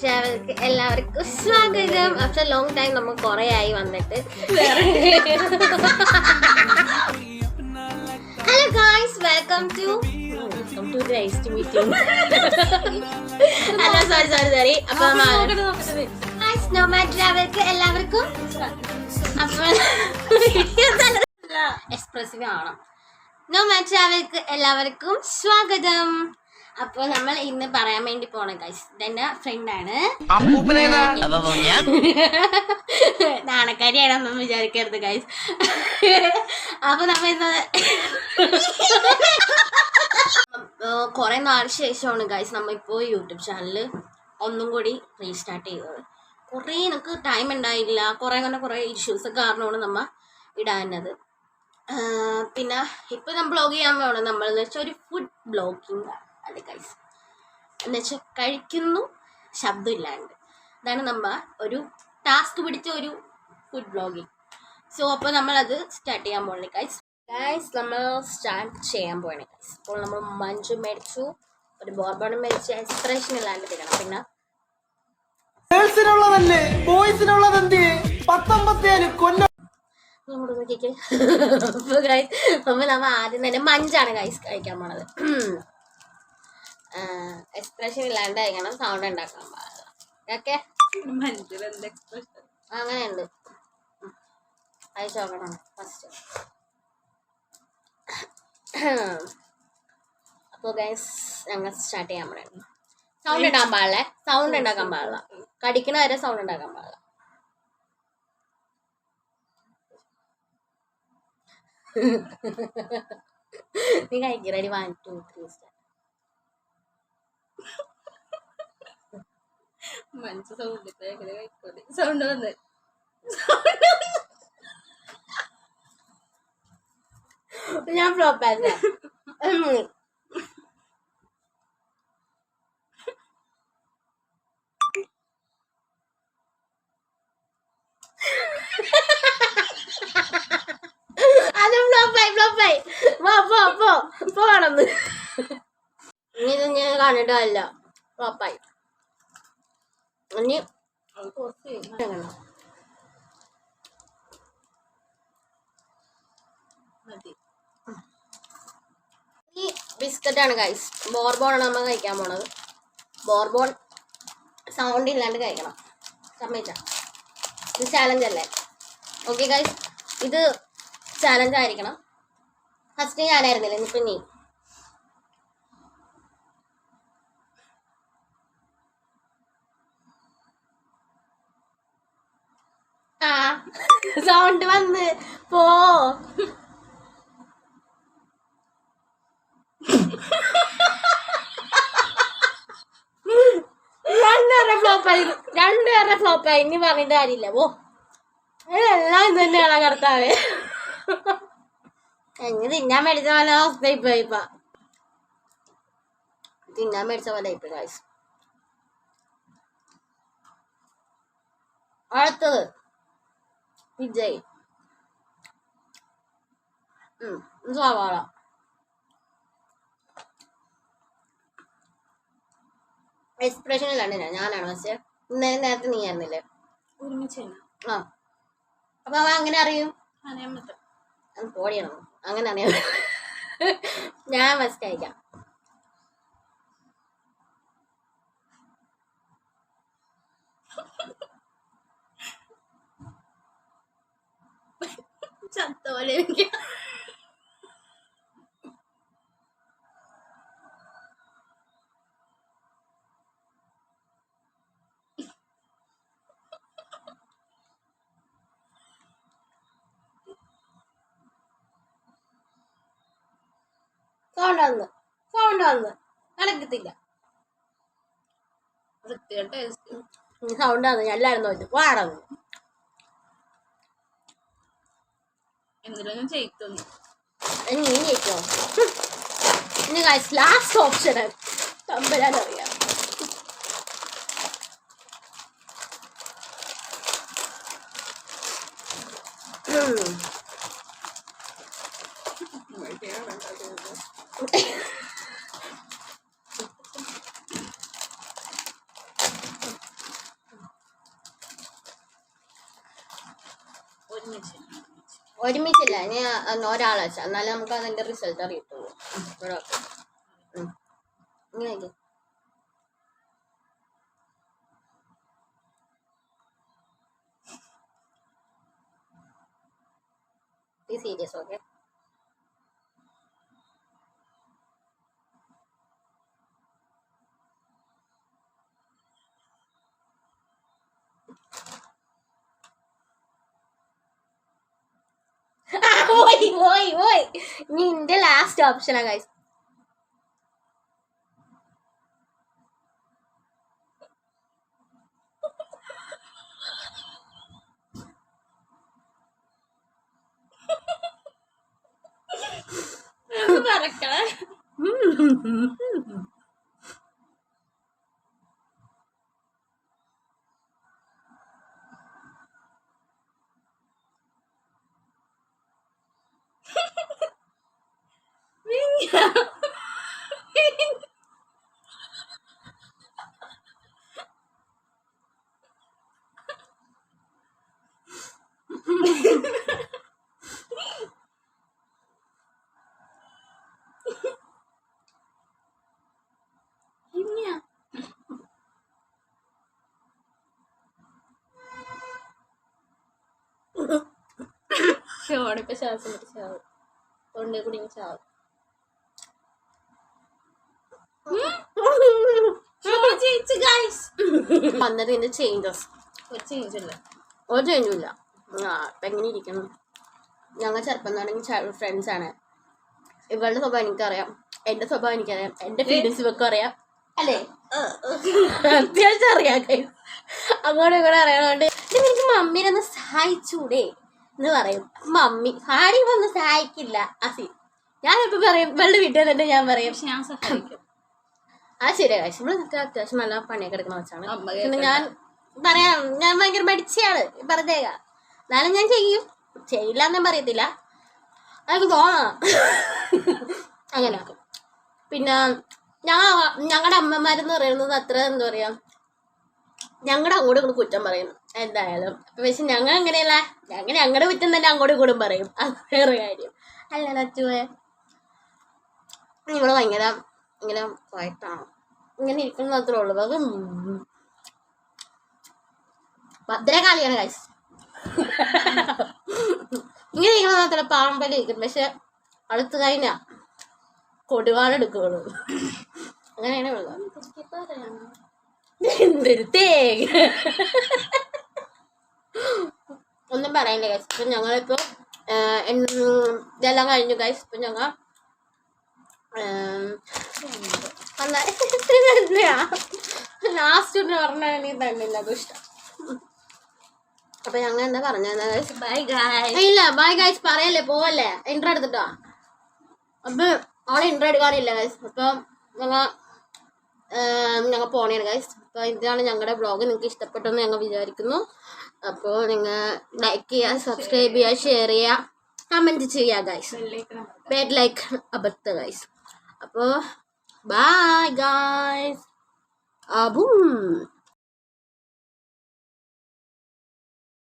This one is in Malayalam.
ട്രാവൽക്ക് എല്ലാവർക്കും സ്വാഗതം. ആഫ്റ്റർ ലോങ് ടൈം നമ്മൾ കുറെ ആയി വന്നിട്ട്. Hello guys, welcome to nice to meet you. Hello sorry അപ്പൊ ഗായ്സ് നോമാഡ് ട്രാവൽക്ക് എല്ലാവർക്കും എക്സ്പ്രസീവ് ആണ്. നോമാഡ് ട്രാവൽക്ക് എല്ലാവർക്കും സ്വാഗതം. അപ്പോൾ നമ്മൾ ഇന്ന് പറയാൻ വേണ്ടി പോണ ഗൈസ്, ഇതെന്റെ ഫ്രണ്ടാണ്. നാണക്കാരിയാണെന്നൊന്നും വിചാരിക്കരുത് ഗൈസ്. അപ്പൊ നമ്മ ഇന്ന് കുറെ നാളിന് ശേഷമാണ് ഗൈസ് നമ്മ ഇപ്പോ യൂട്യൂബ് ചാനല് ഒന്നും കൂടി റീസ്റ്റാർട്ട് ചെയ്തത്. കുറേ നമുക്ക് ടൈം ഉണ്ടായില്ല, കുറെ ഇഷ്യൂസ് കാരണമാണ് നമ്മ ഇടാനത്. പിന്നെ ഇപ്പൊ നമ്മൾ ബ്ലോഗ് ചെയ്യാൻ വേണം. നമ്മളെന്ന് വെച്ചാൽ ഒരു ഫുഡ് ബ്ലോഗിങ് അല്ലേ ഗൈസ്, എന്നുവെച്ചാൽ കഴിക്കുന്നു ശബ്ദമില്ലാണ്ട്. ഇതാണ് നമ്മ ഒരു ടാസ്ക് പിടിച്ച ഒരു ഫുഡ് ബ്ലോഗിങ്. സോ അപ്പോൾ നമ്മളത് സ്റ്റാർട്ട് ചെയ്യാൻ പോകണേ ഗൈസ്. നമ്മൾ സ്റ്റാർട്ട് ചെയ്യാൻ പോകണേ ഗൈസ്. അപ്പോൾ നമ്മൾ മഞ്ചു മേടിച്ചു, ഒരു ബോർബോൺ മേടിച്ച് എക്സ്പ്രഷൻ ഇല്ലാണ്ട് തിരണം. പിന്നെ നമ്മ ആദ്യം തന്നെ മഞ്ചാണ് ഗൈസ് കഴിക്കാൻ പോണത്. എക്സ്പ്രഷൻ ഇല്ലാണ്ട് കഴിക്കണം, സൗണ്ട് ഉണ്ടാക്കാൻ പാടില്ല. ഓക്കെ, അങ്ങനെയുണ്ട്. അയച്ചു നോക്കണം ഫസ്റ്റ്. അപ്പോൾ ഗൈസ് ഞങ്ങൾ സ്റ്റാർട്ട് ചെയ്യാൻ പറയുന്നത്. സൗണ്ട് ഉണ്ടാക്കാൻ പാടില്ലേ, സൗണ്ട് ഉണ്ടാക്കാൻ പാടില്ല. കടിക്കണ വരെ സൗണ്ട് ഉണ്ടാക്കാൻ പാടില്ല. നീ കഴിക്കുക. Ready, 1 2 3 start. മനസ്സ് സൗണ്ട് വന്ന് ഞാൻ ഫ്ലോപ്പ് ആയില്ല. അത് ഫ്ലോപ്പായി. പോണെന്ന് ഇത് ഞാൻ കണ്ടിട്ടല്ല, ഫ്ലോപ്പായി. ഇനി ഈ ബിസ്ക്കറ്റാണ് ഗൈസ്, ബോർബോണാണ് നമ്മൾ കഴിക്കാൻ പോണത്. ബോർബോൺ സൗണ്ട് ഇല്ലാണ്ട് കഴിക്കണം. സമ്മതിച്ച ഇത് ചാലഞ്ച് അല്ലേ? ഓക്കെ ഗൈസ്, ഇത് ചാലഞ്ച് ആയിരിക്കണം. ഫസ്റ്റ് ഞാനായിരുന്നില്ല, ഇനിയിപ്പോൾ നീ. ആ സൗണ്ട് വന്ന് പോ. രണ്ടുപേരുടെ ഫ്ലോപ്പായി. ഇനി പറഞ്ഞിട്ട് കാര്യമില്ല. ഓ എല്ലാം ഇത് തന്നെയാണ് കർത്താവ്. എങ്ങനെ തിന്നാൻ മേടിച്ച പോലെ അവസ്ഥ ഇപ്പൊ തിന്നാൻ മേടിച്ച പോലെ ഇപ്പൊ ഗൈസ്. അടുത്തത് വിജയ്. സവാള. എക്സ്പ്രഷൻ ഇല്ലാണ്ട് ഞാനാണ് പക്ഷെ നേരത്തെ നീ ആയിരുന്നില്ലേ? ഒരുമിച്ച്. ആ അപ്പൊ അവൻ അങ്ങനെ അറിയും. പോടിയണം, അങ്ങനെ അറിയാം. ഞാൻ ഫസ്റ്റ് അയക്കാം. ചത്തോലെ സൗണ്ട് വന്ന് നടക്കത്തില്ല. സൗണ്ട് വന്നു, എല്ലാരും നോക്കി വാടന്നു. എന്തിനും ചെയ്തൊന്നു നീ ജയിക്കോ? ഇനി ഗൈസ് ലാസ്റ്റ് ഓപ്ഷൻ തമ്പരാൻ അറിയാം. ഒരുമിച്ചില്ല ഇനി ഒരാളെ വെച്ചാൽ എന്നാലും നമുക്ക് അതിന്റെ റിസൾട്ട് അറിയത്തുള്ളൂ. ഇങ്ങനെ സീരിയസ് ഓക്കെ. പോയി ഇനി എന്റെ ലാസ്റ്റ് ഓപ്ഷനാ ഗൈസ്. പറക്കണേ ഷോണിപ്പോ ശ്വാസം വിട്ട് ചാവും. തൊണ്ടേ കൂടി ചാവും. വന്നതിന്റെ ചേഞ്ചസ് ഒരു ചേഞ്ച് ഇല്ല. ഒരു ചേഞ്ചും ഇല്ല. ഇപ്പം എങ്ങനെ ഇരിക്കണം. ഞങ്ങൾ ചെറുപ്പം തുടങ്ങി ഫ്രണ്ട്സാണ്. ഇവളുടെ സ്വഭാവം എനിക്കറിയാം, എൻ്റെ സ്വഭാവം എനിക്കറിയാം, എൻ്റെ ഫീലിങ്സ് ഇവക്കും അറിയാം അല്ലേ? അത്യാവശ്യം അറിയാം. അങ്ങോട്ടും ഇങ്ങോട്ടും അറിയാവുന്നതുകൊണ്ട് എനിക്ക് മമ്മീനെ ഒന്ന് സഹായിച്ചൂടെ എന്ന് പറയും. മമ്മി ആരെയും ഒന്നും സഹായിക്കില്ല. അസി ഞാനിപ്പോൾ പറയും ഇവളുടെ വീട്ടിൽ തന്നെ ഞാൻ പറയും പക്ഷെ ഞാൻ സഹായിക്കും. ശരിയാ കാശ്. ഇവിടെ അത്യാവശ്യം നല്ല പണിയൊക്കെ എടുക്കുന്ന വെച്ചാണ്. പിന്നെ ഞാൻ പറയാം ഞാൻ ഭയങ്കര മടിച്ചയാണ് പറഞ്ഞേക്കാം. എന്നാലും ഞാൻ ചെയ്യില്ല എന്നും പറയത്തില്ല, അതൊക്കെ തോന്നാം. അങ്ങനെ ആക്കും. പിന്നെ ഞങ്ങളുടെ അമ്മമാരെന്ന് പറയുന്നത് അത്ര എന്താ പറയാ, ഞങ്ങളുടെ അങ്ങോട്ടും ഇങ്ങോട്ട് കുറ്റം പറയും എന്തായാലും. പക്ഷെ ഞങ്ങൾ അങ്ങനെയല്ല, ഞങ്ങളുടെ കുറ്റം തന്നെ അങ്ങോട്ടും ഇങ്ങോട്ടും പറയും. അത് വേറെ കാര്യം അല്ല. നച്ചുവേ നിങ്ങള് ഭയങ്കര ഇങ്ങനെ പോയിട്ടാണ് ഇങ്ങനെ ഇരിക്കുന്ന മാത്രമേ ഉള്ളൂ. അത് ഭദ്രകാളിയാണ് കാശ്. ഇങ്ങനെ ഇരിക്കുന്ന മാത്രമല്ല പാമ്പല് ഇരിക്കും. പക്ഷെ അടുത്ത് കഴിഞ്ഞ കൊടുവാളെടുക്കുള്ളൂ. അങ്ങനെയാണ് ഉള്ളത്. എന്തൊരു തേങ്ങ ഒന്നും പറയില്ല ഗൈസ്. ഇപ്പം ഞങ്ങളിപ്പോൾ ഇതെല്ലാം കഴിഞ്ഞു ഗൈസ്. ഇപ്പം ഞങ്ങൾ ലാസ്റ്റ് പറഞ്ഞാൽ എനിക്ക് തന്നില്ല, അത് ഇഷ്ടം. അപ്പൊ ഞങ്ങൾ എന്താ പറഞ്ഞത് ഗൈസ്? Bye guys. ഇല്ല ബൈ ഗൈസ് പറയല്ലേ, പോവല്ലേ, ഇൻട്രോ എടുത്തിട്ടോ. അപ്പൊ അവളെ ഇൻട്രോ എടുക്കാനില്ല ഗൈസ്. അപ്പം ഞങ്ങൾ പോണേണ് ഗൈസ്. അപ്പോൾ ഇതാണ് ഞങ്ങളുടെ വ്ളോഗ്. നിങ്ങൾക്ക് ഇഷ്ടപ്പെട്ടെന്ന് ഞങ്ങൾ വിചാരിക്കുന്നു. അപ്പോൾ നിങ്ങൾ ലൈക്ക് ചെയ്യുക, സബ്സ്ക്രൈബ് ചെയ്യുക, ഷെയർ ചെയ്യുക, കമൻറ്റ് ചെയ്യുക ഗൈസ്. ബെഡ് ലൈക്ക് അബദ്ധ ഗൈസ്. അപ്പോൾ ബൈ ഗൈസ്. ബൂം.